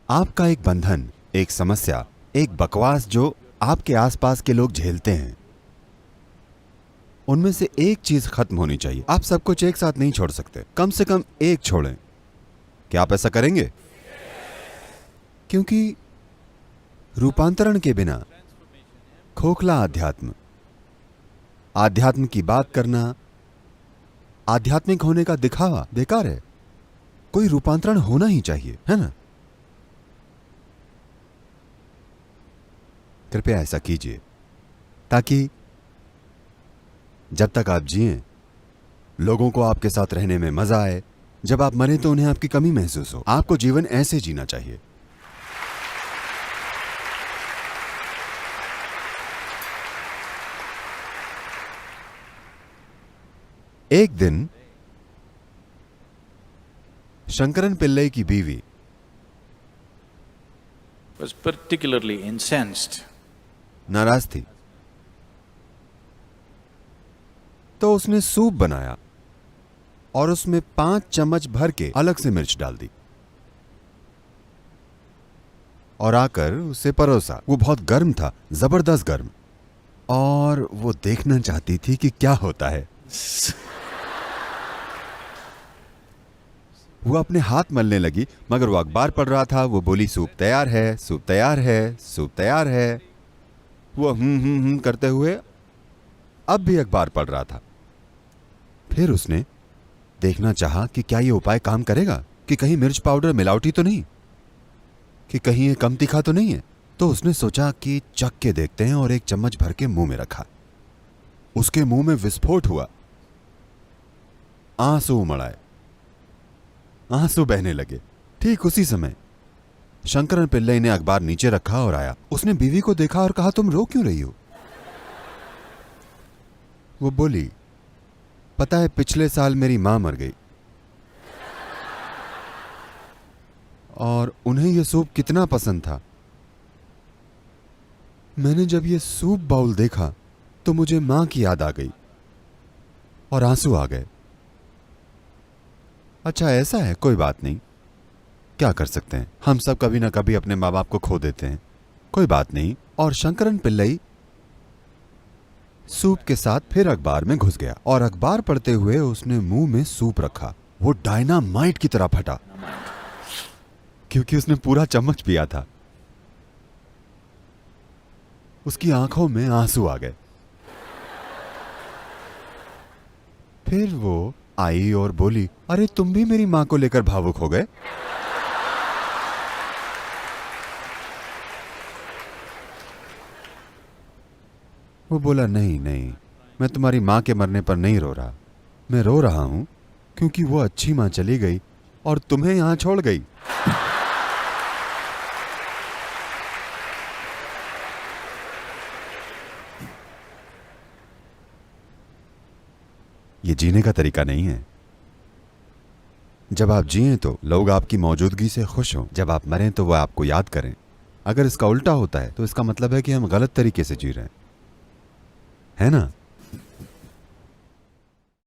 आपका एक बंधन, एक समस्या, एक बकवास जो आपके आसपास के लोग झेलते हैं, उनमें से एक चीज खत्म होनी चाहिए। आप सब कुछ एक साथ नहीं छोड़ सकते, कम से कम एक छोड़ें। क्या आप ऐसा करेंगे? क्योंकि रूपांतरण के बिना खोखला अध्यात्म, आध्यात्म की बात करना, आध्यात्मिक होने का दिखावा बेकार है। कोई रूपांतरण होना ही चाहिए, है ना? कृपया ऐसा कीजिए ताकि जब तक आप जिएं, लोगों को आपके साथ रहने में मजा आए। जब आप मरें तो उन्हें आपकी कमी महसूस हो। आपको जीवन ऐसे जीना चाहिए। एक दिन शंकरन पिल्लई की बीवी was particularly incensed. नाराज थी, तो उसने सूप बनाया और उसमें 5 चम्मच भर के अलग से मिर्च डाल दी और आकर उसे परोसा। वो बहुत गर्म था, जबरदस्त गर्म, और वो देखना चाहती थी कि क्या होता है। वो अपने हाथ मलने लगी, मगर वो अखबार पढ़ रहा था। वो बोली, सूप तैयार है, सूप तैयार है, सूप तैयार है। वो करते हुए अब भी अखबार पढ़ रहा था। फिर उसने देखना चाहा कि क्या ये उपाय काम करेगा, कि कहीं मिर्च पाउडर मिलावटी तो नहीं, कि कहीं ये कम तीखा तो नहीं है। तो उसने सोचा कि चख के देखते हैं, और 1 चम्मच भर के मुंह में रखा। उसके मुंह में विस्फोट हुआ, आंसू उमड़ आए, आंसू बहने लगे। ठीक उसी समय शंकरन पिल्लई ने अखबार नीचे रखा और आया। उसने बीवी को देखा और कहा, तुम रो क्यों रही हो? वो बोली, पता है पिछले साल मेरी मां मर गई और उन्हें यह सूप कितना पसंद था। मैंने जब यह सूप बाउल देखा तो मुझे मां की याद आ गई और आंसू आ गए। अच्छा ऐसा है, कोई बात नहीं, क्या कर सकते हैं, हम सब कभी ना कभी अपने माँ बाप को खो देते हैं, कोई बात नहीं। और शंकरन पिल्लई सूप के साथ फिर अखबार में घुस गया और अखबार पढ़ते हुए उसने मुंह में सूप रखा। वो डायनामाइट की तरह फटा, क्योंकि उसने पूरा चम्मच पिया था। उसकी आंखों में आंसू आ गए। फिर वो आई और बोली, अरे तुम भी मेरी मां को लेकर भावुक हो गए? वो बोला, नहीं नहीं, मैं तुम्हारी मां के मरने पर नहीं रो रहा। मैं रो रहा हूं क्योंकि वो अच्छी मां चली गई और तुम्हें यहां छोड़ गई। ये जीने का तरीका नहीं है। जब आप जिएं तो लोग आपकी मौजूदगी से खुश हों, जब आप मरें तो वह आपको याद करें। अगर इसका उल्टा होता है तो इसका मतलब है कि हम गलत तरीके से जी रहे हैं, है ना?